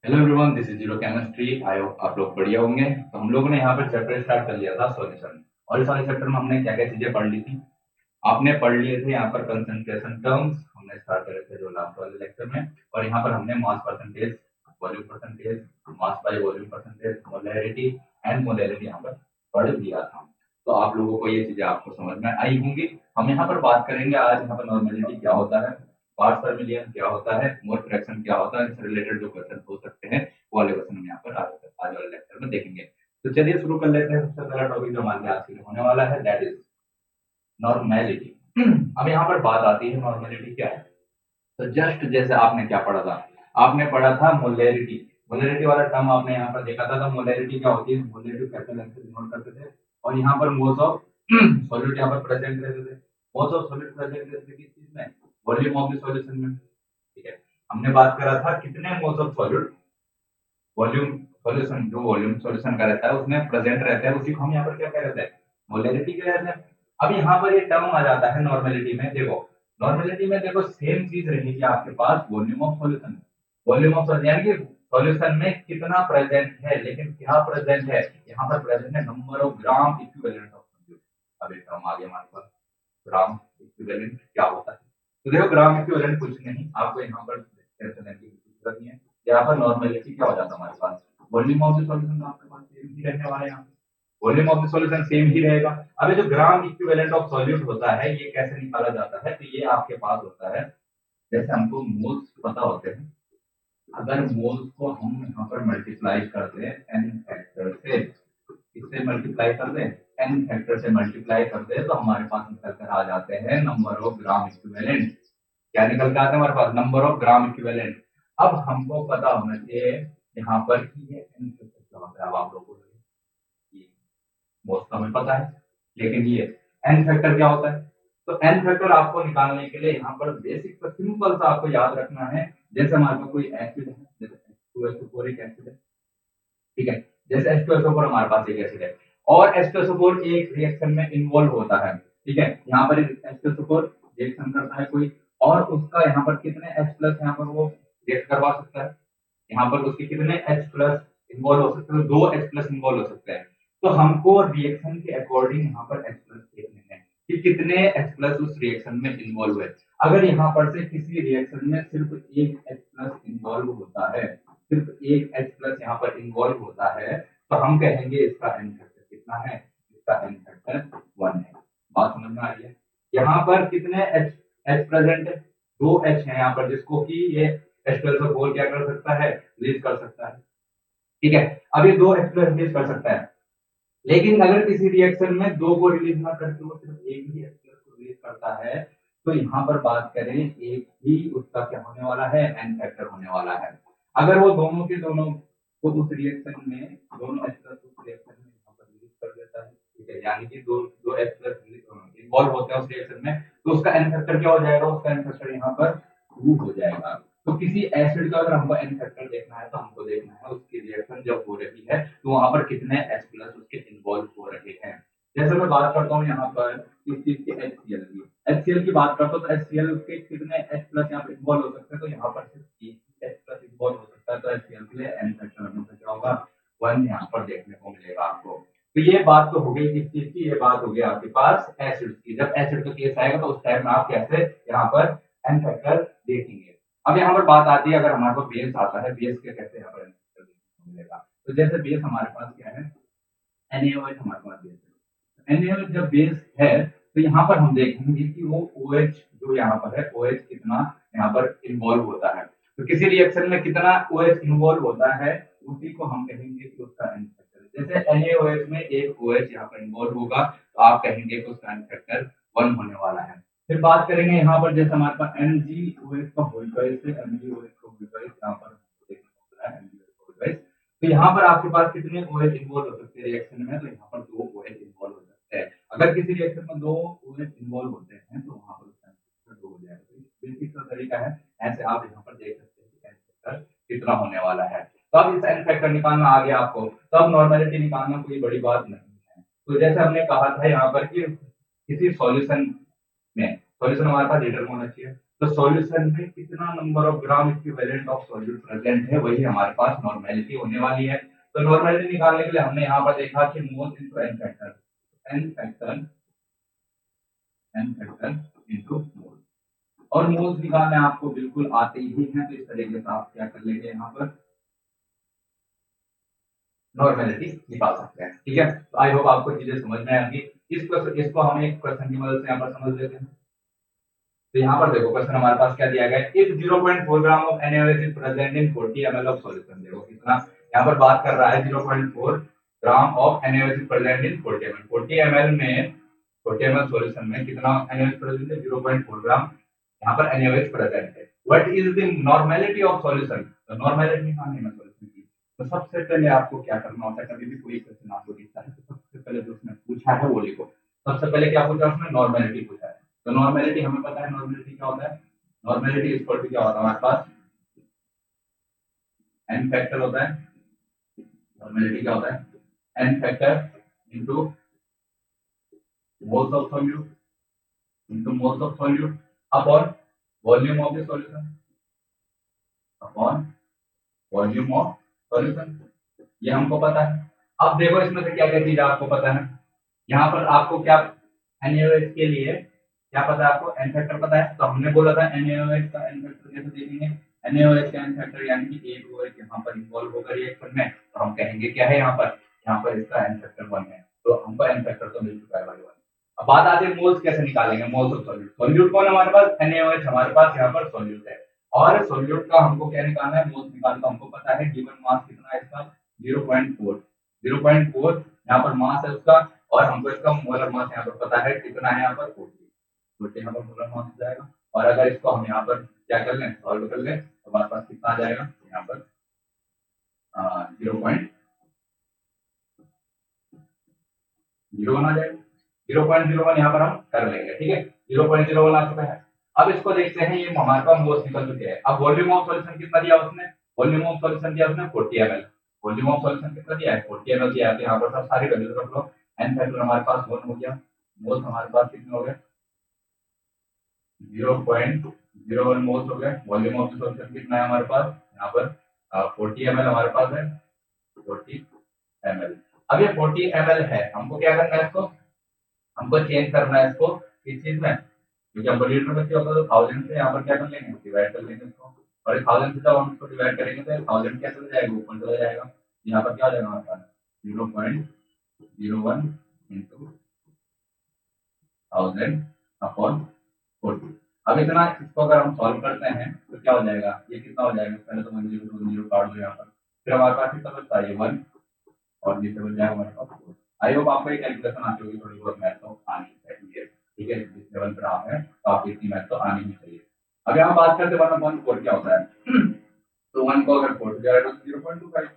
Hello everyone, this is zero chemistry. I hope आप लोग बढ़िया होंगे। तो हम लोगों ने यहाँ पर चैप्टर स्टार्ट कर लिया था सॉल्यूशन। और इस वाले चैप्टर में हमने क्या क्या चीजें पढ़ ली थी, आपने पढ़ लिए थे। यहाँ पर कंसंट्रेशन टर्म्स हमने स्टार्ट करे थे जो लास्ट वाले लेक्चर में। और यहाँ पर हमने mass percentage, volume percentage, mass by volume percentage, molarity and molarity यहाँ पर पढ़ लिया था। तो आप लोगों को ये चीजें आपको समझ में आई होंगी। हम यहाँ पर बात करेंगे आज यहाँ पर नॉर्मेलिटी क्या होता है, पार्ट्स पर मिलियन क्या होता है, मोल फ्रैक्शन क्या होता है, इससे रिलेटेड जो क्वेश्चन हो सकते हैं वो वाले क्वेश्चन हम यहाँ पर आज वाले लेक्चर में देखेंगे। तो चलिए शुरू कर लेते हैं। सबसे पहला टॉपिक जो हमारे आज के लिए होने वाला है दैट इज नॉर्मेलिटी। अब यहाँ पर बात आती है नॉर्मेलिटी क्या है। तो जस्ट जैसे आपने क्या पढ़ा था, आपने पढ़ा था मोलैरिटी। मोलैरिटी वाला टर्म आपने यहाँ पर देखा था। तो मोलैरिटी क्या होती है, मोलैरिटी कैपिटल एम से डिनोट करते थे। और यहाँ पर मोल्स ऑफ सॉल्यूट यहाँ पर प्रेजेंट रहते थे। मोल्स ऑफ सॉल्यूट प्रेजेंट रहते थे किस चीज में, वॉल्यूम ऑफ द सॉल्यूशन में। ठीक है, हमने बात करा था कितने moles of solute volume solution, जो वॉल्यूम सॉल्यूशन का रहता है उसमें प्रेजेंट रहता है, उसी को हम यहाँ पर क्या कह रहे हैं, मोलैरिटी कह रहे हैं। अब यहाँ पर ये टर्म आ जाता है नॉर्मेलिटी में। देखो नॉर्मेलिटी में देखो सेम चीज रहेगी आपके पास, volume of solution. Volume of solution यानी कि सॉल्यूशन में कितना प्रेजेंट है, लेकिन क्या प्रेजेंट है, यहाँ पर प्रेजेंट है number of gram equivalent of solute. अब एक टर्म आ गया हमारे पास, ग्राम इक्विवेलेंट क्या होता है। तो देखो ग्राम इक्विवेलेंट कुछ नहीं, आपको यहाँ पर टेंशन लेने की जरूरत नहीं है। यहाँ पर नॉर्मेलिटी क्या हो जाता है हमारे पास, वॉल्यूम ऑफ द सॉल्यूशन आपके पास सेम ही रहने वाला है। यहाँ volume of the solution same ही रहेगा। अब ये जो ग्राम इक्विवेलेंट ऑफ सॉल्यूट होता है ये कैसे निकाला जाता है, तो ये आपके पास होता है, जैसे हमको मोल्स पता होते हैं, अगर मोल्स को हम यहाँ पर मल्टीप्लाई कर दें एन फैक्टर से, इससे मल्टीप्लाई कर दें, एन फैक्टर से मल्टीप्लाई कर दें, तो हमारे पास निकल कर आ जाते हैं नंबर ऑफ ग्राम इक्विवेलेंट। क्या निकल के आते हैं हमारे पास, नंबर ऑफ ग्राम इक्विवेलेंट। अब हमको पता होना चाहिए यहाँ पर कि ये एन फैक्टर क्या होता है। अब आप लोगों को मोस्ट हमें पता है, लेकिन ये एन फैक्टर क्या होता है। तो एन फैक्टर आपको निकालने के लिए यहाँ पर बेसिक सा सिंपल सा आपको याद रखना है। जैसे हमारे पास कोई एसिड है, जैसे H2SO4 एक एसिड है, ठीक है। जैसे H2SO4 हमारे पास एक एसिड है और H2SO4 एक रिएक्शन में इन्वॉल्व होता है, ठीक है। यहाँ पर H2SO4 रिएक्शन करता है कोई, और उसका यहाँ पर कितने H प्लस यहाँ पर वो रिएक्ट करवा सकता है। यहाँ पर उसके कितने H प्लस इन्वॉल्व हो सकते हैं, तो 2 H प्लस इन्वॉल्व हो सकते हैं। तो हमको रिएक्शन के अकॉर्डिंग यहाँ पर H प्लस देखने हैं कि कितने H प्लस उस रिएक्शन में इन्वॉल्व है। अगर यहाँ पर से किसी रिएक्शन में सिर्फ एक H प्लस इन्वॉल्व होता है, सिर्फ एक H प्लस यहाँ पर इन्वॉल्व होता है, तो हम कहेंगे इसका एन फैक्टर कितना है, इसका एन फैक्टर 1 है। बात समझ में आ रही है। यहाँ पर कितने H प्रेजेंट है, 2 H है यहाँ पर, जिसको कि ये H2SO4 क्या कर सकता है, रिलीज कर सकता है, ठीक है। अब ये 2 H प्लस रिलीज कर सकता है, लेकिन अगर किसी रिएक्शन में 2 को रिलीज ना करके वो सिर्फ एक ही H प्लस को रिलीज करता है, तो यहाँ पर बात करें एक ही उसका क्या होने वाला है, एन फैक्टर होने वाला है। अगर वो दोनों के दोनों को उस रिएक्शन में, दोनों H प्लस उस रिएक्शन में यहाँ पर रिलीज कर देता है, ठीक है, यानी कि दो दो H प्लस इन्वॉल्व होते हैं उस रिएक्शन में, तो उसका एन फैक्टर क्या हो जाएगा, उसका एन फैक्टर यहाँ पर 2 हो जाएगा। तो किसी एसिड का अगर हमको एन फैक्टर देखना है, तो हमको देखना है उसकी रिएक्शन जब हो रही है तो वहां पर कितने H प्लस उसके इन्वॉल्व हो रहे हैं। जैसे मैं बात करता हूँ यहाँ पर इस चीज के HCl की, HCl की बात करता हूँ, तो HCl के कितने H प्लस यहाँ पर इन्वॉल्व हो सकते हैं, तो यहाँ पर सिर्फ एक H प्लस इन्वॉल्व हो सकता है। तो HCl के लिए एन फैक्टर हमेशा क्या होगा, 1 यहाँ पर देखने को मिलेगा आपको। तो ये बात तो हो गई किस चीज की, ये बात हो गई आपके पास एसिड की। जब एसिड का केस आएगा तो उस टाइम में आप कैसे यहाँ पर एन फैक्टर देखेंगे। अब यहाँ पर बात आती है, अगर हमारे पास बेस आता है, बेस के कैसे यहाँ पर एन फैक्टर देखने को मिलेगा। तो जैसे बेस हमारे पास क्या है, NaOH हमारे पास बेस है। NaOH जब बेस है तो यहाँ पर हम देखेंगे कि वो OH जो यहाँ पर है, OH कितना यहाँ पर इन्वॉल्व होता है। तो किसी रिएक्शन में कितना OH इन्वॉल्व होता है, उसी को हम कहेंगे कि उसका एन फैक्टर। जैसे NaOH में एक OH यहाँ पर इन्वॉल्व होगा, तो आप कहेंगे कि उसका एन फैक्टर 1 होने वाला है। फिर बात करेंगे यहाँ पर, जैसे हमारे पास MgOH का होल चॉइस है, MgOH का होल चॉइस यहाँ पर देखने को मिला है, MgOH का होल चॉइस। तो यहाँ पर आपके पास कितने OH इन्वॉल्व हो सकते हैं रिएक्शन में, तो यहाँ पर 2 OH इन्वॉल्व हो सकते हैं। अगर किसी रिएक्शन में 2 OH इन्वॉल्व होते हैं तो वहां पर उसका एन 2 हो जाएगा। तो बेसिक सा तरीका है, ऐसे आप यहाँ पर देख सकते हैं कि एन फैक्टर कितना होने वाला है। तो अब इस एन फैक्टर निकालना आ गया आपको, तो अब नॉर्मेलिटी निकालना कोई बड़ी बात नहीं है। तो जैसे हमने कहा था यहाँ पर कि किसी सॉल्यूशन में, सॉल्यूशन हमारे पास लीटर में होना चाहिए, तो सॉल्यूशन में कितना number of gram equivalent of solute present है, वही हमारे पास नॉर्मेलिटी होने वाली है। तो नॉर्मेलिटी निकालने के लिए हमने यहाँ पर देखा कि moles into N factor, N factor into mole, और मोल्स निकालने आपको बिल्कुल आते ही हैं। तो इस तरीके से आप क्या कर लेंगे, यहाँ पर नॉर्मेलिटी निकाल सकते हैं। ठीक है, तो आई होप आपको चीजें समझ में आएंगी। इसको हम एक क्वेश्चन की मदद से यहाँ पर समझ लेते हैं। तो यहाँ पर देखो क्वेश्चन हमारे पास क्या दिया गया है, if 0.4 gram of NaOH is present in 40 ml of solution. देखो कितना यहाँ पर बात कर रहा है, 0.4 gram of NaOH is present in 40 ml। 40 ml में 40 ml सॉल्यूशन में कितना NaOH प्रेजेंट है, 0.4 ग्राम यहाँ पर NaOH प्रेजेंट है। What is the normality of solution, तो नॉर्मेलिटी निकालनी है सॉल्यूशन की। तो सबसे पहले आपको क्या करना होता है, कभी भी कोई क्वेश्चन आपको दिखता है तो सबसे पहले जो उसने पूछा है वो लिखो। सबसे पहले क्या पूछा उसने, नॉर्मेलिटी पूछा है। तो नॉर्मेलिटी हमें पता है, नॉर्मेलिटी क्या होता है, नॉर्मेलिटी इक्वल टू क्या होता है हमारे पास, एन फैक्टर होता है। नॉर्मेलिटी क्या होता है, N factor into moles of solute, into moles of solute upon volume of the solution, upon volume of solution, ये हमको पता है। अब देखो इसमें से क्या क्या चीज आपको पता है। यहाँ पर आपको क्या, NaOH के लिए क्या पता है आपको, एन फैक्टर पता है। तो हमने बोला था NaOH का एन फैक्टर कैसे देखेंगे, NaOH का एन फैक्टर यानी कि एक OH यहाँ पर इन्वॉल्व होगा रिएक्शन में, तो हम कहेंगे क्या है यहाँ पर इसका एन फैक्टर 1 है। तो हमको एन फैक्टर तो मिल चुका है भाई 1। अब बात आती है मोल्स कैसे निकालेंगे, मोल्स ऑफ सॉल्यूट। सॉल्यूट कौन हमारे पास, NaOH हमारे पास यहाँ पर सॉल्यूट है। और सॉल्यूट का हमको क्या निकालना है, मोल्स निकालना। तो हमको पता है गिवन मास कितना है इसका, 0.4, 0.4 यहाँ पर मास है उसका। और हमको इसका मोलर मास यहाँ पर पता है कितना है, यहाँ पर 40, तो यहाँ पर मोलर मास हो जाएगा। और अगर इसको हम यहाँ पर क्या कर लें, सॉल्व कर लें, तो हमारे पास कितना आ जाएगा, यहाँ पर 0.01 आ जाएगा। 0.01 यहाँ पर हम कर लेंगे। ठीक है, 0.01 आ चुका है। अब इसको देखते हैं, ये हमारे पास मोल्स निकल चुके हैं। अब वॉल्यूम ऑफ सॉल्यूशन कितना दिया उसने, वॉल्यूम ऑफ सॉल्यूशन दिया उसने 40 ml। वॉल्यूम ऑफ सॉल्यूशन कितना दिया है, 40 ml दिया है। यहाँ पर सब सारी वैल्यूज रख लो। एन फैक्टर हमारे पास 1 हो गया, मोल्स हमारे पास कितने हो गए, 0.01 मोल्स हो गए। वॉल्यूम ऑफ सॉल्यूशन कितना है हमारे पास, यहाँ पर 40 ml हमारे पास है, 40 ml। अब ये 40 ml है, हमको क्या करना है इसको, हमको चेंज करना है इसको किस चीज में, क्योंकि हमको लीटर में क्या होता है, तो 1000 से यहाँ पर क्या कर लेंगे, डिवाइड कर लेंगे इसको। और 1000 से जब हम इसको डिवाइड करेंगे तो 1000 क्या चला जाएगा, ऊपर चला जाएगा। यहाँ पर क्या हो जाएगा हमारे पास, 0.01 इंटू 1000 अपॉन 40। अब इतना इसको अगर हम सॉल्व करते हैं तो क्या हो जाएगा, ये कितना हो जाएगा, पहले तो 1 0 2 0 काट दो यहाँ पर, फिर हमारे पास कितना बचता है, 1 और नीचे बच जाएगा हमारे पास 4। आई होप आपको ये कैलकुलेशन आती होगी, थोड़ी बहुत मैथ तो आनी चाहिए। ठीक है, जिस लेवल पर आप हैं तो आपको इतनी मैथ तो आनी ही चाहिए। अब यहाँ बात करते हैं 1/4 क्या होता है। तो 1 को अगर 4 से डिवाइड हो तो 0.25,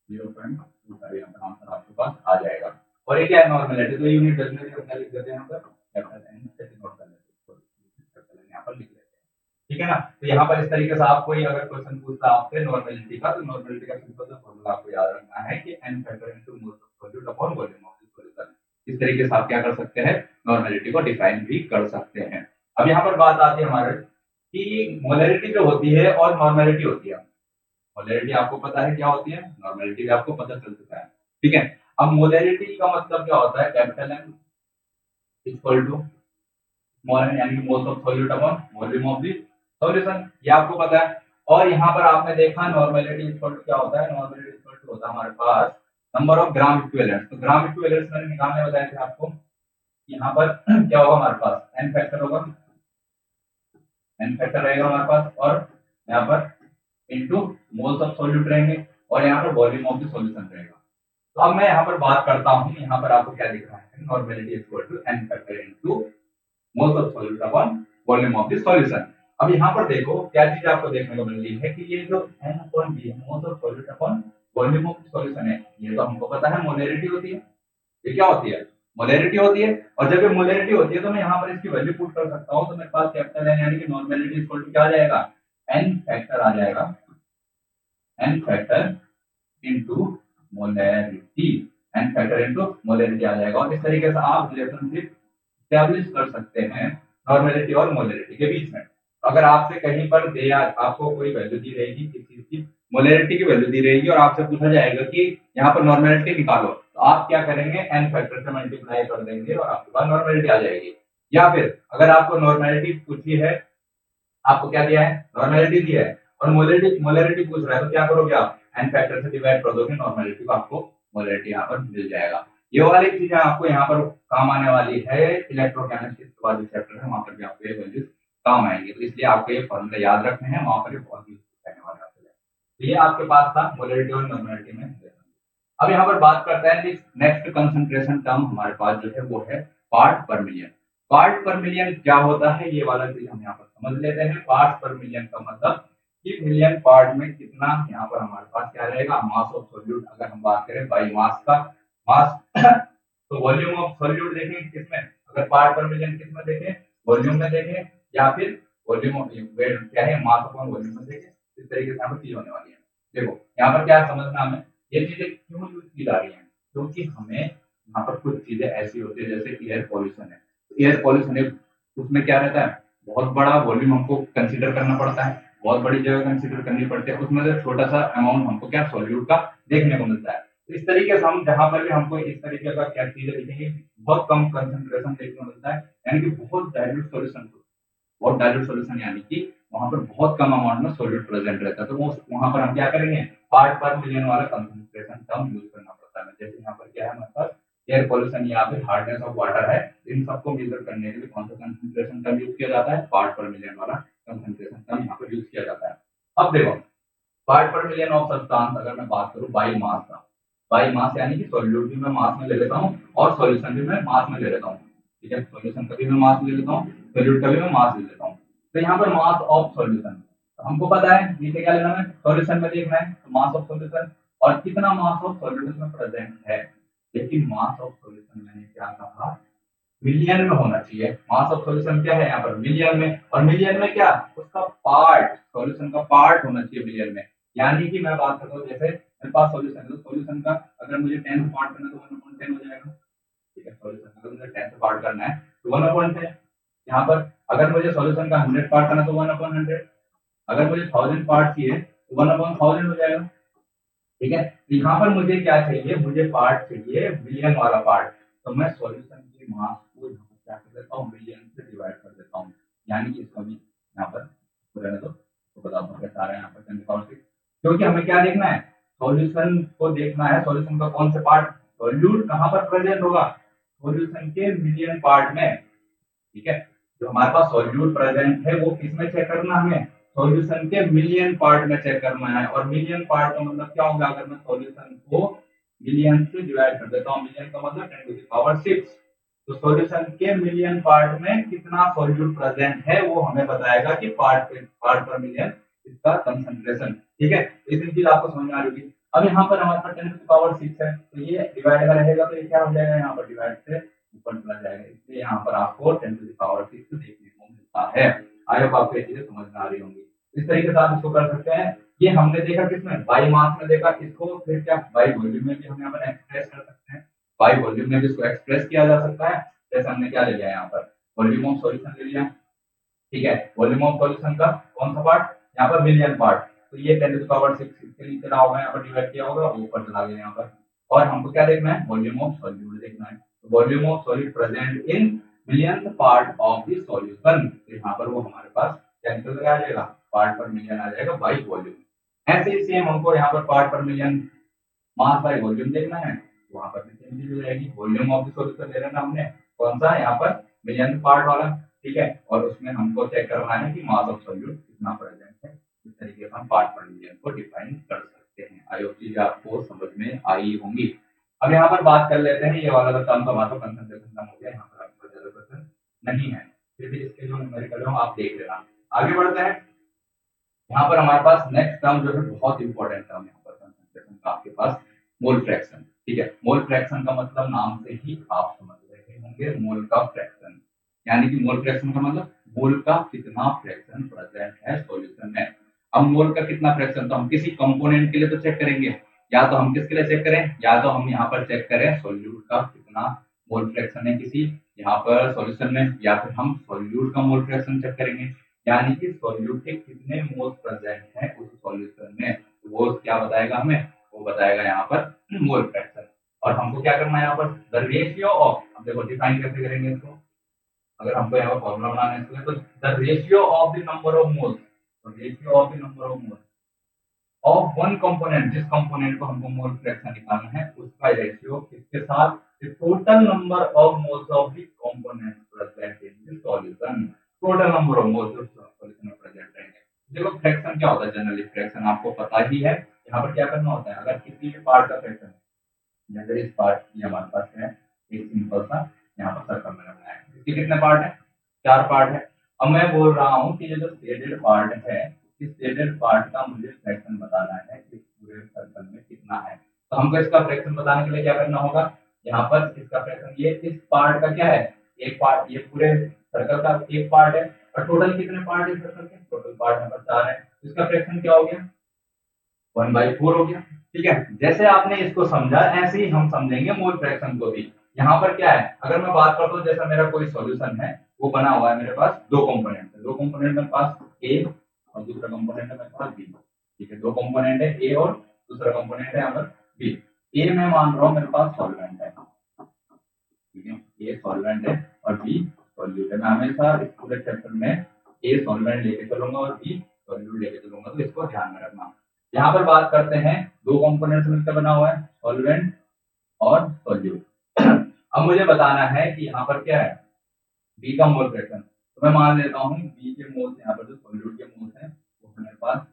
0.25 यहाँ पर आंसर आपके पास आ जाएगा। और ये क्या है, नॉर्मलिटी, तो यूनिट डेसिमल अपना लिख देते हैं यहाँ पर, कैपिटल एन से नोट कर लेते हैं, कैपिटल एन यहाँ पर लिख लेते हैं। ठीक है ना, तो यहाँ पर इस तरीके से आपको अगर क्वेश्चन पूछता है आपसे नॉर्मेलिटी का, तो नॉर्मेलिटी का सिंपल सा फॉर्मूला आपको याद रखना है कि n factor into moles of solute upon volume of the solution. इस तरीके से आप क्या कर सकते हैं, नॉर्मेलिटी को डिफाइन भी कर सकते हैं। अब यहाँ पर बात आती है हमारे कि मोलैरिटी जो होती है और नॉर्मेलिटी होती है। मोलैरिटी आपको पता है क्या होती है, नॉर्मेलिटी भी आपको पता चल चुका है। ठीक है, अब मोलैरिटी का मतलब क्या होता है, capital M equal to small N यानी कि moles of solute upon volume of the solution, ये आपको पता है। और यहाँ पर आपने देखा नॉर्मेलिटी इक्वल टू क्या होता है, नॉर्मेलिटी इक्वल टू होता है हमारे पास नंबर ऑफ ग्राम इक्विवेलेंट। तो ग्राम इक्विवेलेंट मैंने निकालने बताया थे आपको। यहाँ पर क्या होगा हमारे पास, एन फैक्टर होगा, एन फैक्टर रहेगा हमारे पास, और यहाँ पर इनटू मोल्स ऑफ सॉल्यूट रहेंगे, और यहाँ पर वॉल्यूम ऑफ द सॉल्यूशन रहेगा। तो अब मैं यहाँ पर बात करता हूँ, यहाँ पर आपको क्या दिख रहा है, normality equal to N factor into moles of solute upon volume of the solution. अब यहाँ पर देखो क्या चीज आपको देखने को मिल रही है कि ये जो n अपॉन b है, moles of solute upon volume of the solution है, ये तो हमको पता है मोलैरिटी होती है। ये क्या होती है, मोलैरिटी होती है। और जब ये मोलैरिटी होती है तो मैं यहाँ पर इसकी वैल्यू पुट कर सकता हूँ। तो मेरे पास कैपिटल एन यानी कि नॉर्मेलिटी इक्वल टू क्या आ जाएगा, एन फैक्टर आ जाएगा, N factor into molarity, N factor into molarity आ जाएगा। और इस तरीके से आप रिलेशनशिप एस्टैब्लिश कर सकते हैं नॉर्मेलिटी और मोलरिटी के बीच में। अगर आपसे कहीं पर दिया, आपको कोई वैल्यू दी रहेगी किसी चीज की, मोलरिटी की वैल्यू दी रहेगी और आपसे पूछा जाएगा कि यहाँ पर नॉर्मेलिटी निकालो, तो आप क्या करेंगे, एन फैक्टर से मल्टीप्लाई कर देंगे और आपके पास नॉर्मेलिटी आ जाएगी। या फिर अगर आपको नॉर्मेलिटी पूछी है, आपको क्या दिया है, नॉर्मेलिटी दिया है और मोलरिटी मोलरिटी पूछ रहा है, तो क्या करोगे आप, एन फैक्टर से डिवाइड कर दोगे नॉर्मेलिटी को, आपको मोलरिटी यहाँ पर मिल जाएगा। ये वाली चीजें आपको यहाँ पर काम आने वाली है, इलेक्ट्रोकेमिस्ट्री के बाद जो चैप्टर है वहां पर भी आपको ये वैल्यूज काम आएंगे, तो इसलिए आपको ये फॉर्मूला याद रखने हैं, वहां पर ये बहुत यूजफुल रहने वाला है। तो ये आपके पास था मोलरिटी और नॉर्मेलिटी में। अब यहाँ पर बात करते हैं नेक्स्ट कंसंट्रेशन टर्म हमारे पास जो है वो है पार्ट पर मिलियन। पार्ट पर मिलियन क्या होता है, ये वाला चीज हम यहाँ पर समझ लेते हैं। पार्ट पर मिलियन का मतलब कि मिलियन पार्ट में कितना, यहाँ पर हमारे पास क्या रहेगा, मास ऑफ सॉल्यूट। अगर हम बात करें बाई मास का, मास तो वॉल्यूम ऑफ सॉल्यूट देखें किसमें, अगर पार्ट पर मिलियन किसमें देखें, वॉल्यूम में देखें, या फिर वॉल्यूम ऑफ क्या है, मास अपॉन वॉल्यूम में देखें। इस तरीके से यहाँ पर चीज होने वाली है। देखो यहाँ पर क्या समझना हमें, ये चीजें क्यों यूज की जा रही हैं, क्योंकि हमें यहाँ पर कुछ चीजें ऐसी होती है जैसे एयर पॉल्यूशन है। एयर पॉल्यूशन है, उसमें क्या रहता है, बहुत बड़ा वॉल्यूम हमको कंसीडर करना पड़ता है, बहुत बड़ी जगह कंसीडर करनी पड़ती है, उसमें से छोटा सा अमाउंट हमको क्या सॉल्यूट का देखने को मिलता है। तो इस तरीके से हम जहां पर भी हमको इस तरीके का क्या चीजें दिखेंगे, बहुत कम कंसंट्रेशन देखने को मिलता है, यानी कि बहुत डाइल्यूट सॉल्यूशन, बहुत डाइल्यूट सॉल्यूशन, यानी कि वहां पर बहुत कम अमाउंट में सॉल्यूट प्रेजेंट रहता है। तो वहां पर हम क्या करेंगे, पार्ट पर मिलियन वाला कंसंट्रेशन टर्म यूज करना पड़ता है। जैसे यहाँ पर क्या है हमारे पास, एयर पॉल्यूशन या फिर हार्डनेस ऑफ वाटर है, इन सबको मेजर करने के लिए कौन सा कंसंट्रेशन टर्म यूज किया जाता है, पार्ट पर मिलियन वाला कंसंट्रेशन टर्म यहाँ पर यूज किया जाता है। अब देखो पार्ट पर मिलियन ऑफ सब्सटेंस, अगर मैं बात करूं बाई मास का, बाई मास यानी कि सॉल्यूट भी मैं मास में ले लेता हूं और सॉल्यूशन भी मैं मास में ले लेता हूं। ठीक है, सॉल्यूशन का भी मैं मास ले लेता हूं, सॉल्यूट का भी मैं मास ले लेता हूं। तो यहाँ पर मास ऑफ सॉल्यूशन, तो हमको पता है नीचे क्या लेना है, सॉल्यूशन में देखना है, तो मास ऑफ सॉल्यूशन और कितना मास ऑफ सॉल्यूट में प्रेजेंट है। लेकिन मास ऑफ सॉल्यूशन मैंने क्या कहा, मिलियन में होना चाहिए। मास ऑफ सॉल्यूशन क्या है यहाँ पर, मिलियन में, और मिलियन में क्या, उसका पार्ट, सॉल्यूशन का पार्ट होना चाहिए मिलियन में। यानी कि मैं बात करता हूँ, जैसे मेरे पास सॉल्यूशन है, तो सॉल्यूशन का अगर मुझे 10 से पार्ट करना है तो 1/10 हो जाएगा। ठीक है, सॉल्यूशन अगर मुझे 10 से पार्ट करना है तो 1/10। यहाँ पर अगर मुझे सॉल्यूशन का 100 पार्ट करना है तो 1/100, अगर मुझे 1000 पार्ट चाहिए तो 1/1000 हो जाएगा। ठीक है, तो यहाँ पर मुझे क्या चाहिए, मुझे पार्ट चाहिए मिलियन वाला पार्ट, तो मैं सॉल्यूशन के मास को यहाँ पर क्या कर देता हूँ, मिलियन से डिवाइड कर देता हूँ। यानी कि इसका भी यहाँ पर रहने दो, तो बता दूँ कैसे आ रहा है यहाँ पर 10⁻⁶, क्योंकि हमें क्या देखना है, सॉल्यूशन को देखना है, सॉल्यूशन का कौन से पार्ट, सॉल्यूट कहाँ पर प्रेजेंट होगा, सॉल्यूशन के मिलियन पार्ट में। ठीक है, जो हमारे पास सॉल्यूट प्रेजेंट है वो किसमें चेक करना है, हमें सॉल्यूशन के मिलियन पार्ट में चेक करना है। और मिलियन पार्ट का मतलब क्या होगा, अगर मैं सॉल्यूशन को मिलियन से डिवाइड कर देता हूँ, मिलियन का मतलब 10⁻⁶, तो सॉल्यूशन के मिलियन पार्ट में कितना सॉल्यूट प्रेजेंट है वो हमें बताएगा कि पार्ट पर मिलियन इसका कंसंट्रेशन। ठीक है, इतनी चीज आपको समझ में आ रही होगी। अब यहाँ पर हमारे पास 10⁻⁶ है, तो ये डिवाइड में रहेगा, तो ये क्या हो जाएगा, यहाँ पर डिवाइड से ऊपर चला जाएगा, इसलिए यहाँ पर आपको 10⁻⁶ देखने को मिलता है। आई होप आपको ये चीजें समझ में आ रही होंगी। इस तरीके से आप इसको कर सकते हैं। ये हमने देखा किसमें, बाई मास में देखा, इसको फिर क्या बाई वॉल्यूम में भी हम यहाँ पर एक्सप्रेस कर सकते हैं, बाई वॉल्यूम में भी इसको एक्सप्रेस किया जा सकता है। जैसे हमने क्या ले लिया यहाँ पर, वॉल्यूम ऑफ सॉल्यूशन ले लिया। ठीक है, वॉल्यूम ऑफ सॉल्यूशन का कौन सा पार्ट, यहाँ पर मिलियन पार्ट, तो ये 10⁻⁶ इसके नीचे रहा होगा, यहाँ पर डिवाइड किया होगा, ऊपर चला गया यहाँ पर। और हमको क्या देखना है, वॉल्यूम ऑफ सॉल्यूट देखना है, तो volume of solute present in million part of the solution, यहाँ पर वो हमारे पास कैंसिल आ जाएगा, पार्ट पर मिलियन आ जाएगा बाई वॉल्यूम। ऐसे ही सेम हमको यहाँ पर पार्ट पर मिलियन मास बाई वॉल्यूम देखना है, वहां पर भी सेम चीज हो जाएगी, वॉल्यूम ऑफ द सॉल्यूशन ले लेना हमने, कौन सा यहाँ पर मिलियन पार्ट वाला। ठीक है, और उसमें हमको चेक करना है कि मास ऑफ सॉल्यूट कितना प्रेजेंट है। इस तरीके से हम पार्ट पर मिलियन को डिफाइन कर सकते हैं। आई होप चीजें आपको समझ में आई होंगी। अब यहाँ पर बात कर लेते हैं, ये वाला टर्म का मास ऑफ कंसंट्रेशन टर्म हो गया, यहाँ पर आपको ज्यादा क्वेश्चन नहीं है, फिर भी इसके जो न्यूमेरिकल है आप देख लेना। आगे बढ़ते हैं, यहाँ पर हमारे पास नेक्स्ट टर्म जो है बहुत इंपॉर्टेंट टर्म यहाँ पर कंसंट्रेशन का आपके पास, मोल फ्रैक्शन। ठीक है, मोल फ्रैक्शन का मतलब नाम से ही आप समझ रहे होंगे, मोल का फ्रैक्शन, यानी कि मोल फ्रैक्शन का मतलब मोल का कितना फ्रैक्शन प्रेजेंट है सॉल्यूशन में। अब मोल का कितना फ्रैक्शन, तो हम किसी कंपोनेंट के लिए तो चेक करेंगे, या तो हम किसके लिए चेक करें, या तो हम यहाँ पर चेक करें सॉल्यूट का कितना मोल फ्रैक्शन है किसी यहाँ पर सॉल्यूशन में या फिर हम सॉल्यूट का मोल फ्रैक्शन चेक करेंगे, यानी कि सॉल्यूट के कितने मोल्स प्रेजेंट हैं उस सॉल्यूशन में, वो क्या बताएगा हमें, वो बताएगा यहाँ पर मोल फ्रैक्शन। और हमको क्या करना है यहाँ पर, द रेशियो ऑफ, अब देखो डिफाइन कैसे करेंगे इसको, अगर हमको यहाँ पर फॉर्मूला बनाना है इसके लिए, तो the ratio of the number of moles, तो ratio of the number of moles of one component, जिस कंपोनेंट को हमको मोल फ्रैक्शन निकालना है उसका रेशियो किसके साथ, the total number of moles of the component present in the solution, total number of moles जो सॉल्यूशन में प्रेजेंट रहेंगे। देखो फ्रैक्शन क्या होता है, जनरली फ्रैक्शन आपको पता ही है, यहाँ पर क्या करना होता है, अगर किसी भी पार्ट का फ्रैक्शन, जैसे इस पार्ट ये हमारे पास है एक सिंपल सा यहाँ पर सर्कल मैंने बनाया है, इसके कितने पार्ट है, 4 पार्ट है। अब मैं बोल रहा हूँ कि ये जो शेडेड पार्ट है, इस शेडेड पार्ट का मुझे फ्रैक्शन बताना है कि पूरे सर्कल में कितना है। तो हमको इसका फ्रैक्शन बताने के लिए क्या करना होगा, यहाँ पर इसका फ्रैक्शन, ये इस पार्ट का क्या है, एक पार्ट, ये पूरे सर्कल का एक पार्ट है, और टोटल कितने पार्ट है सर्कल के, टोटल पार्ट यहाँ पर 4 है, इसका फ्रैक्शन क्या हो गया, 1/4 हो गया। ठीक है, जैसे आपने इसको समझा ऐसे ही हम समझेंगे मोल फ्रैक्शन को भी। यहाँ पर क्या है, अगर मैं बात करता हूँ जैसा मेरा कोई सॉल्यूशन है, वो बना हुआ है मेरे पास दो कंपोनेंट है, दो कंपोनेंट मेरे पास ए और दूसरा कंपोनेंट है मेरे पास बी। ठीक है, दो कंपोनेंट है ए और दूसरा कंपोनेंट है यहाँ पर बी। ए में मान रहा हूँ मेरे पास सॉल्वेंट है, ठीक है, ए सॉल्वेंट है और बी सॉल्यूट है। मैं हमेशा इस पूरे चैप्टर में ए सॉल्वेंट लेके चलूंगा और बी सॉल्यूट लेके चलूंगा, तो इसको ध्यान में रखना। यहाँ पर बात करते हैं, दो कंपोनेंट मिलकर बना हुआ है सॉल्वेंट और सॉल्यूट। अब मुझे बताना है कि यहाँ पर क्या है, बी का मोल फ्रैक्शन। तो मैं मान लेता हूँ बी के मोल्स, यहाँ पर जो सॉल्यूट के मोल्स हैं वो है मेरे पास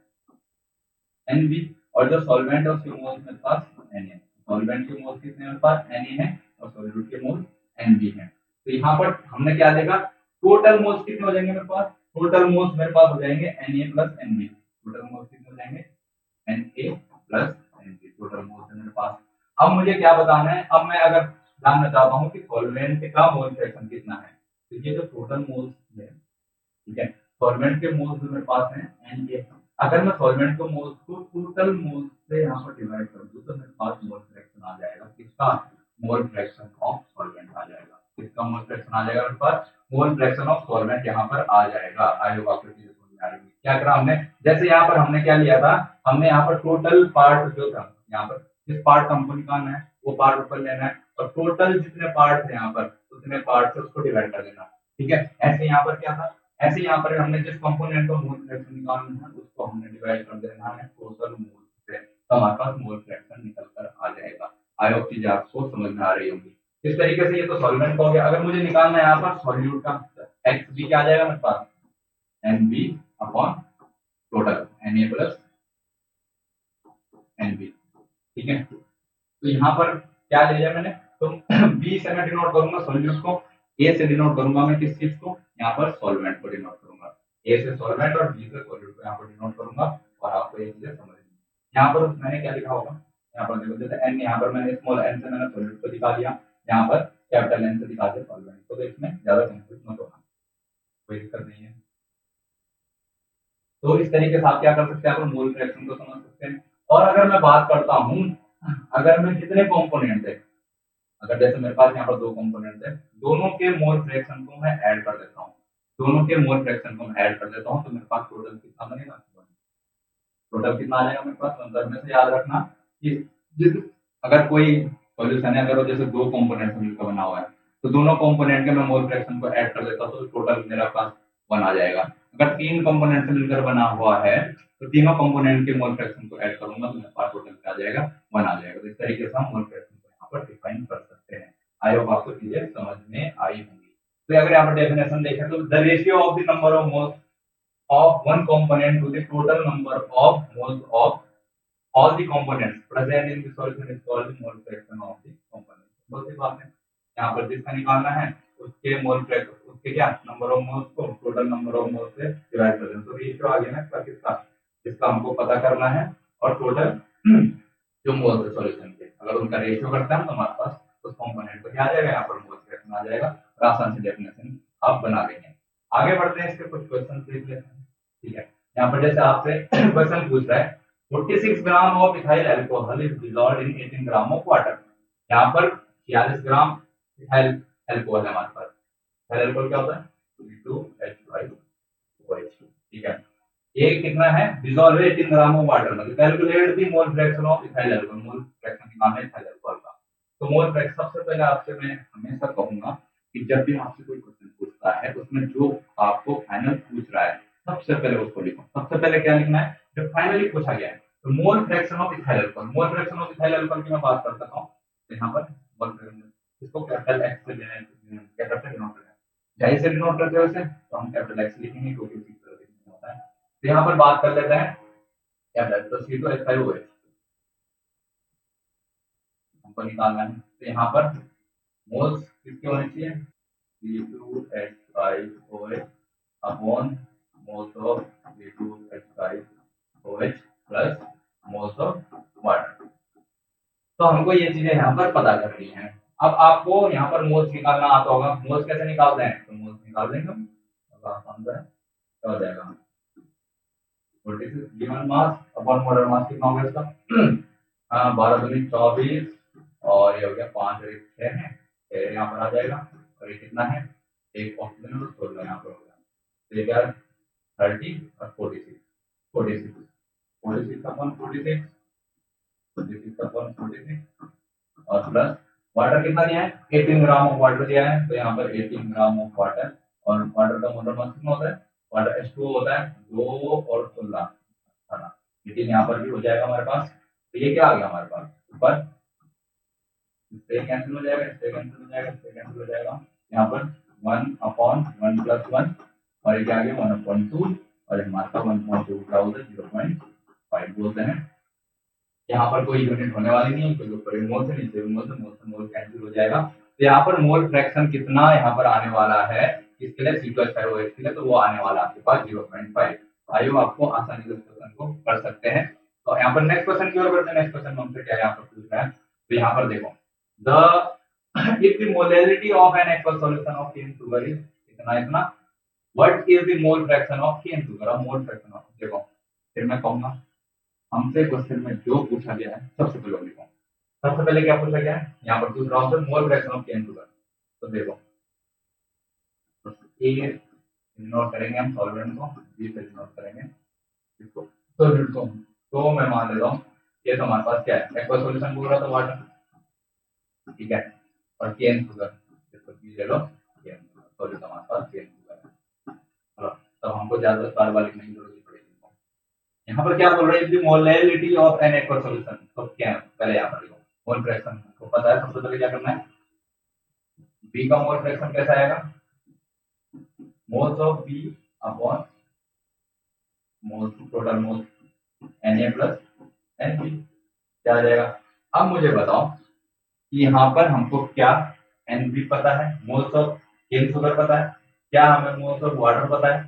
एन बी, और जो सॉल्वेंट है उसके मोल्स मेरे पास एन ए। सॉल्वेंट के मोल्स कितने मेरे पास एन ए है और सॉल्यूट के मोल्स एन बी है। तो यहाँ पर हमने क्या देखा, टोटल मोल्स कितने हो जाएंगे मेरे पास, टोटल मोल्स मेरे पास हो जाएंगे N A plus N B. Total moles कितने हो जाएंगे, N A plus N B, total moles है मेरे पास। अब मुझे क्या बताना है, अब मैं अगर जानना चाहता हूँ कि सॉल्वेंट का मोल फ्रैक्शन कितना है, तो ये जो टोटल मोल्स है, ठीक है, सॉल्वेंट के मोल्स मेरे पास हैं एन ए। अगर मैं सॉल्वेंट के मोल्स को टोटल मोल्स से यहाँ पर डिवाइड कर दूं तो मेरे पास मोल फ्रैक्शन आ जाएगा, किसका, मोल फ्रैक्शन ऑफ सॉल्वेंट आ जाएगा, किसका मोल फ्रैक्शन आ जाएगा मेरे पास, मोल फ्रैक्शन ऑफ सॉल्वेंट यहाँ पर आ जाएगा। आई होप आपको चीजें समझ में आ रही है। क्या करा हमने, जैसे यहाँ पर हमने क्या लिया था, हमने यहाँ पर टोटल पार्ट जो था, यहाँ पर जिस पार्ट का हमको निकालना है वो पार्ट ऊपर लेना है, और टोटल जितने पार्ट थे यहाँ पर उतने पार्ट से उसको डिवाइड कर देना। ठीक है, ऐसे यहाँ पर क्या था, ऐसे यहाँ पर हमने जिस कंपोनेंट का मोल फ्रैक्शन निकालना है उसको हमने डिवाइड कर देना है टोटल मोल से, तो हमारे पास मोल फ्रैक्शन निकल कर आ जाएगा। आई होप चीजें आपको समझ में आ रही होंगी। इस तरीके से ये तो सॉल्वेंट हो गया। अगर मुझे निकालना है यहाँ पर सॉल्यूट का, एक्स बी क्या आ जाएगा मेरे पास, N B upon total N A plus N B. ठीक है, तो यहाँ पर क्या ले लिया मैंने, तो बी से मैं डिनोट करूंगा सॉल्यूट को, ए से डिनोट करूंगा मैं किस चीज को, यहाँ पर सॉल्वेंट को डिनोट करूंगा, ए से सॉल्वेंट और बी से सॉल्यूट को यहाँ पर डिनोट करूंगा, और आपको ये चीजें समझ में। यहाँ पर मैंने क्या लिखा होगा, यहाँ पर देखो जैसे एन, यहाँ पर मैंने स्मॉल एन से मैंने सॉल्यूट को दिखा दिया, यहाँ पर कैपिटल एन से दिखा दिया सॉल्वेंट को, तो इसमें ज्यादा कंफ्यूज मत होना, कोई दिक्कत नहीं है। तो इस तरीके से आप क्या कर सकते हैं, आप मोल फ्रैक्शन को समझ सकते हैं। और अगर मैं बात करता हूँ, अगर मैं जितने कंपोनेंट है, अगर जैसे मेरे पास यहाँ पर दो कंपोनेंट है, दोनों के मोल फ्रैक्शन को मैं ऐड कर देता हूँ, दोनों के मोल फ्रैक्शन को मैं ऐड कर देता हूँ, तो मेरे पास टोटल कितना बनेगा, टोटल कितना आ जाएगा मेरे पास। मतलब में से याद रखना कि जिस, अगर कोई सॉल्यूशन है, अगर वो जैसे दो कंपोनेंट मिलकर बना हुआ है, तो दोनों कंपोनेंट के मैं मोल फ्रैक्शन को ऐड कर देता हूँ, तो टोटल मेरे पास 1 आ जाएगा। अगर तीन कंपोनेंट से मिलकर बना हुआ है, तो तीनों कंपोनेंट के मोल फ्रैक्शन को ऐड करूंगा तो मेरे पास टोटल क्या आ जाएगा, 1 आ जाएगा। तो इस तरीके से हम मोल फ्रैक्शन को यहाँ पर डिफाइन कर सकते हैं। आई होप आपको चीजें समझ में आई होंगी। तो अगर यहाँ पर डेफिनेशन देखें तो the ratio of the number of moles of one component to the total number of moles of all the components present in the solution is called the mole fraction of the component। बहुत सी बात है, यहाँ पर जिसका निकालना है उसके mole fraction, उसके क्या नंबर ऑफ मोल्स को टोटल नंबर ऑफ मोल्स से डिवाइड कर देना। तो रेशियो आ गया ना इसका, किसका, इसका हमको पता करना है, और टोटल जो मोल्स है सॉल्यूशन के, अगर उनका रेशियो करता है तो हमारे पास उस कंपोनेंट को क्या आ जाएगा, यहाँ पर मोल फ्रैक्शन आ जाएगा, और आसान से डेफिनेशन आप बना लेंगे। आगे बढ़ते हैं, इसके कुछ क्वेश्चन देख लेते हैं। ठीक है, यहाँ पर जैसे आपसे क्वेश्चन पूछ रहा है 46 gram of ethyl alcohol is dissolved in 18 gram of water. यहाँ पर 46 ग्राम इथाइल एल्कोहल है हमारे पास। पहला एल्कोहल क्या होता है? C2H5OH, ठीक है। ये कितना है? डिसॉल्व 18 ग्राम ऑफ वाटर, मतलब calculate the mole fraction of ethyl alcohol. Mole fraction निकालना है इथाइल अल्कोहल का। तो मोल फ्रैक्शन सबसे पहले आपसे मैं हमेशा कहूंगा कि जब भी आपसे कोई क्वेश्चन पूछता है उसमें जो आपको फाइनल पूछ रहा है सबसे पहले उसको लिखो। सबसे पहले क्या लिखना है? जो फाइनली पूछा गया है। तो मोल fraction of ethyl alcohol, mole fraction of ethyl alcohol की मैं बात कर सकता हूँ। यहाँ पर इसको कैपिटल एक्स से क्या करते हैं, डिनोट करते हैं। जाहिर से डिनोट करते हैं वैसे तो हम कैपिटल एक्स लिखेंगे क्योंकि इसी तरह लिखना होता है। तो यहाँ पर बात कर लेते हैं कैपिटल, तो C2H5OH हमको निकालना है। तो यहाँ पर मोल्स किसके होने चाहिए? C2H5OH upon moles of C2H5OH plus moles of water. तो हमको ये चीजें यहाँ पर पता करनी है। अब आपको यहाँ पर मोल्स निकालना आता होगा। मोल्स कैसे निकालते हैं? तो मोल्स निकाल देंगे हम, आसान है, क्या हो जाएगा? 46 given mass upon molar mass कितना होगा इसका? 12 दूनी 24 और ये हो गया 5 और 1 6 है, 6 यहाँ पर आ जाएगा। और ये कितना है? एक ऑक्सीजन और 16 यहाँ पर हो गया। तो ये क्या है? 30 और 46 46 46 अपॉन 46 46 अपॉन 46 और प्लस वाटर कितना दिया है? 18 ग्राम ऑफ वाटर दिया है। तो यहाँ पर 18 ग्राम ऑफ वाटर, और वाटर का मोलर मास कितना होता है? वाटर H2O होता है 2 और 16, 18 यहाँ पर भी हो जाएगा हमारे पास। तो ये क्या आ गया हमारे पास ऊपर? इससे कैंसिल हो जाएगा, इससे कैंसिल हो जाएगा, इससे कैंसिल हो जाएगा। यहाँ पर 1 अपॉन 1 प्लस 1 और ये क्या आ गया? 1/2 और हमारे पास 1.2 क्या होता है? 0.5 बोलते हैं। यहाँ पर कोई यूनिट होने वाली नहीं है क्योंकि ऊपर मोल से नीचे मोल कैंसिल हो जाएगा। तो यहाँ पर मोल फ्रैक्शन कितना यहाँ पर आने वाला है इसके लिए? C2H5OH के लिए तो वो आने वाला आपके पास 0.5। आइए आपको आसानी से क्वेश्चन को कर सकते हैं। तो यहाँ पर नेक्स्ट क्वेश्चन की ओर बढ़ते हैं। नेक्स्ट क्वेश्चन हमसे क्या यहाँ पर पूछ रहा है? तो यहाँ पर देखो, the if the molality of an aqueous solution of cane sugar is इतना इतना, what is the mole fraction of cane sugar? अब मोल फ्रैक्शन ऑफ, देखो फिर मैं कहूंगा हमसे क्वेश्चन में जो पूछा गया है सबसे पहले लिखो। सबसे पहले क्या पूछा गया है? यहाँ पर पूछ रहा हूँ mole fraction of cane sugar. तो देखो ए नोट करेंगे हम सॉल्वेंट को, बी से नोट करेंगे इसको सॉल्यूट को। तो मैं मान लेता हूँ ये तो हमारे पास क्या है? एक्वा सॉल्यूशन बोल रहा था वाटर, ठीक है, और केन शुगर इसको बी ले लो, केन सॉल्यूशन हमारे पास केन शुगर है। तो हमको ज्यादा बार बार लिखने की जरूरत पड़ेगी। यहाँ पर क्या बोल रहे हैं? Molality of an aqua solution. तो क्या है? पहले यहाँ पर लिखो मोल फ्रैक्शन को पता है। सबसे पहले क्या करना है? बी का मोल फ्रैक्शन कैसा आएगा? Moles of B upon moles total moles Na plus Nb, क्या आ जाएगा? अब मुझे बताओ कि यहाँ पर हमको क्या Nb पता है, मोल्स ऑफ केन शुगर पता है, क्या हमें मोल्स ऑफ वाटर पता है?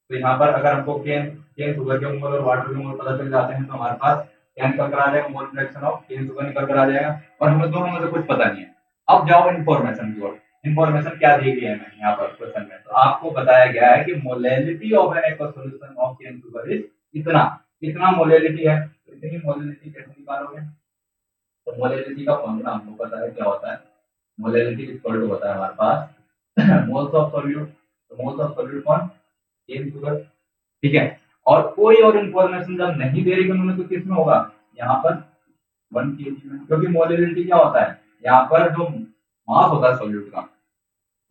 तो यहाँ पर अगर हमको केन केन शुगर के मोल और वाटर के मोल पता चल जाते हैं तो हमारे पास क्या निकल कर आ जाएगा? Mole fraction of cane sugar निकल कर आ जाएगा। और हमें दोनों में से कुछ पता नहीं है। अब जाओ इन्फॉर्मेशन की ओर। इन्फॉर्मेशन क्या दी गई है हमें यहाँ पर क्वेश्चन में? तो आपको बताया गया है कि molality of an aqua solution of cane sugar is इतना, इतना मोलैलिटी है। तो इतनी मोलैलिटी कैसे निकालोगे? तो मोलैलिटी का फॉर्मूला हमको पता है क्या होता है। मोलैलिटी इक्वल टू होता है हमारे पास मोल्स ऑफ सॉल्यूट। तो मोल्स ऑफ सॉल्यूट कौन? केन शुगर, ठीक है। और कोई और इन्फॉर्मेशन जब नहीं दे रही उन्होंने तो किसमें होगा? यहाँ पर 1 kg में, क्योंकि मोलैलिटी क्या होता है? यहाँ पर जो मास होता है सॉल्यूट का,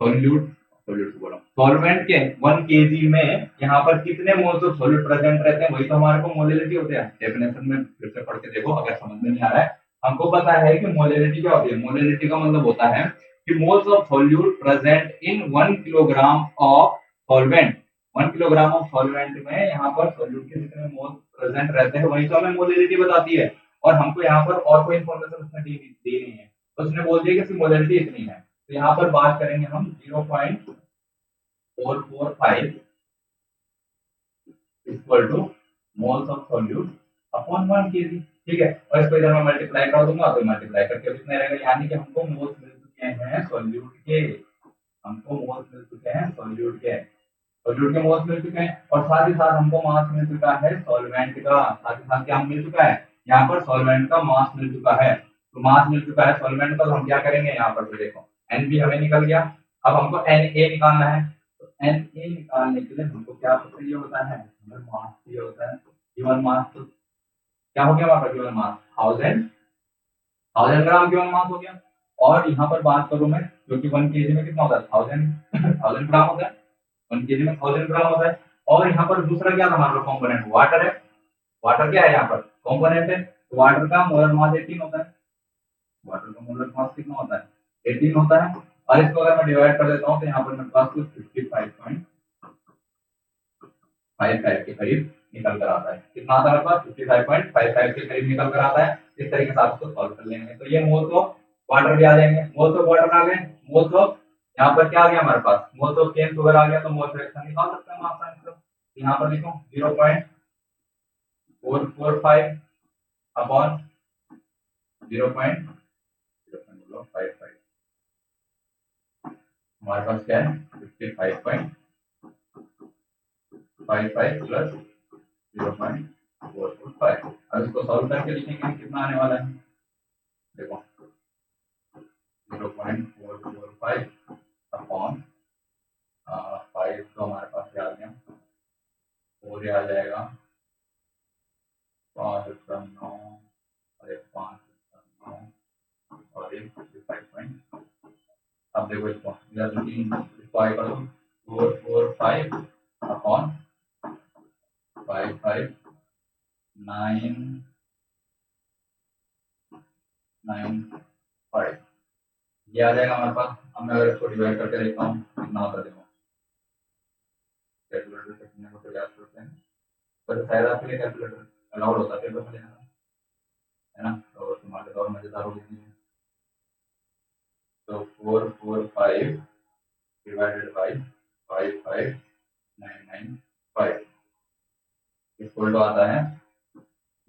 सॉल्यूट सॉल्यूट बोलो सॉल्वेंट के 1 kg में यहाँ पर कितने मोल्स ऑफ सॉल्यूट प्रेजेंट रहते हैं, वही तो हमारे को मोलैलिटी होती है। डेफिनेशन में फिर से पढ़ के देखो अगर समझ में नहीं आ रहा है। हमको पता है कि मोलैलिटी क्या होती है। मोलैलिटी का मतलब होता है कि moles of solute present in 1 kilogram of solvent. 1 kilogram of solvent में यहाँ पर सॉल्यूट के जितने मोल प्रेजेंट रहते हैं वही तो हमें मोलैलिटी बताती है। और हमको यहाँ पर और कोई इन्फॉर्मेशन उसने दी नहीं है, तो उसने बोल दिया कि मोलैलिटी इतनी है। तो यहाँ पर बात करेंगे हम 0.445 equal two moles of solute upon 1 kg, ठीक है। और इसको इधर मैं मल्टीप्लाई कर दूंगा तो मल्टीप्लाई करके कितना रहेगा? यानी कि हमको मोल्स मिल चुके हैं सॉल्यूट के, हमको मोल्स मिल चुके हैं सॉल्यूट के, सॉल्यूट के मोल्स मिल चुके हैं। और साथ ही साथ हमको मास मिल चुका है सॉल्वेंट का। साथ ही साथ क्या मिल चुका है? यहाँ पर सॉल्वेंट का मास मिल चुका है। तो मास मिल चुका है सॉल्वेंट का, तो हम क्या करेंगे यहाँ पर? देखो एन बी हमें निकल गया। अब हमको एन ए निकालना है, तो एन ए निकालने के लिए हमको क्या चाहिए होता है, मास चाहिए होता है। गिवन मास तो क्या हो गया हमारा गिवन मास, 1000 ग्राम गिवन मास हो गया। और यहाँ पर बात करूं मैं, क्योंकि 1 केजी में कितना होता है, 1000 ग्राम होता है, 1 केजी में 1000 ग्राम होता है। और यहाँ पर दूसरा क्या था हमारा कॉम्पोनेंट, वाटर है। वाटर क्या है यहाँ पर, कॉम्पोनेंट है। तो वाटर का मोलर मास 18 होता है। वाटर का मोलर मास कितना होता है, 18 होता है। और इसको अगर मैं डिवाइड कर देता हूँ तो यहाँ पर मेरे पास कुछ 55.55 के करीब निकल कर आता है। कितना आता है मेरे पास, 55.55 के करीब निकल कर आता है। इस तरीके से आप इसको सॉल्व कर लेंगे। तो ये मोल्स ऑफ वाटर भी आ जाएंगे, मोल्स ऑफ वाटर आ गए, मोल्स ऑफ यहाँ पर क्या आ गया हमारे पास, मोल्स ऑफ केन शुगर आ गया। तो मोल फ्रैक्शन निकाल सकते हैं हम आसानी से। यहाँ पर लिखो 0.445 अपॉन 0.55, हमारे पास क्या है 55.55 प्लस 0.445। अब इसको सॉल्व करके लिखेंगे कितना आने वाला है, देखो 0.445 अपॉन 5, तो हमारे पास क्या आ गया, 4 आ जाएगा, 5 9 और 5 9 और 5. अब देखो इसको आगे करो, 445 अपॉन 55.995 ये आ जाएगा हमारे पास। अब मैं अगर इसको डिवाइड करके देखता हूँ कितना होता है, देखो कैलकुलेटर से कितने को प्रयास करते हैं, पर शायद आपके लिए कैलकुलेटर अलाउड होता है पेपर में लेना, है ना, तो तुम्हारे तो और मजेदार हो गई। तो 445 डिवाइडेड बाई 55995 इक्वल टू आता है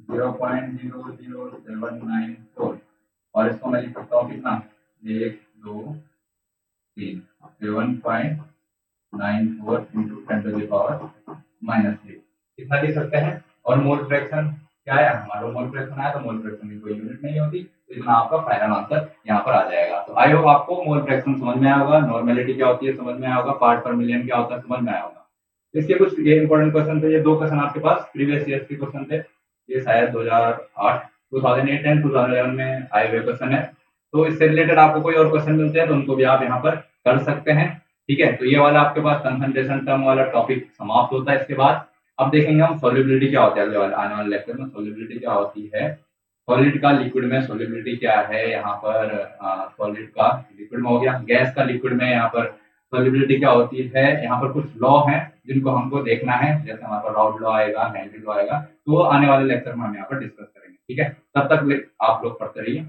0.00794। और इसको मैं लिख सकता हूँ कितना, 1 2 3 7.94 इंटू 10⁻³ कितना लिख सकते हैं। और मोल फ्रैक्शन क्या है हमारा, मोल फ्रैक्शन आया तो मोल फ्रैक्शन की कोई यूनिट नहीं होती, तो इतना आपका फाइनल आंसर यहाँ पर आ जाएगा। तो आई होप आपको मोल फ्रैक्शन समझ में आया होगा, नॉर्मेलिटी क्या होती है समझ में आया होगा, पार्ट पर मिलियन क्या होता है समझ में आया होगा। इसके कुछ ये इंपॉर्टेंट क्वेश्चन थे, ये 2 क्वेश्चन आपके पास प्रीवियस ईयर के क्वेश्चन थे, ये शायद 2008 एंड 2011 में आए हुए क्वेश्चन है। तो इससे रिलेटेड आपको कोई और क्वेश्चन मिलते हैं तो उनको भी आप यहाँ पर कर सकते हैं, ठीक है। तो ये वाला आपके पास कंसंट्रेशन टर्म वाला टॉपिक समाप्त होता है। इसके बाद अब देखेंगे हम सॉल्युबिलिटी क्या होता है, अगले वाले आने वाले लेक्चर में सॉल्युबिलिटी क्या होती है, सॉलिड का लिक्विड में सॉल्युबिलिटी क्या है, यहाँ पर सॉलिड का लिक्विड में हो गया, गैस का लिक्विड में यहाँ पर सॉल्युबिलिटी क्या होती है। यहाँ पर कुछ लॉ हैं जिनको हमको देखना है, जैसे हमारे पास राउड लॉ आएगा, हेनरी लॉ आएगा, तो वो आने वाले लेक्चर में हम यहाँ पर डिस्कस करेंगे, ठीक है। तब तक आप लोग पढ़ते रहिए।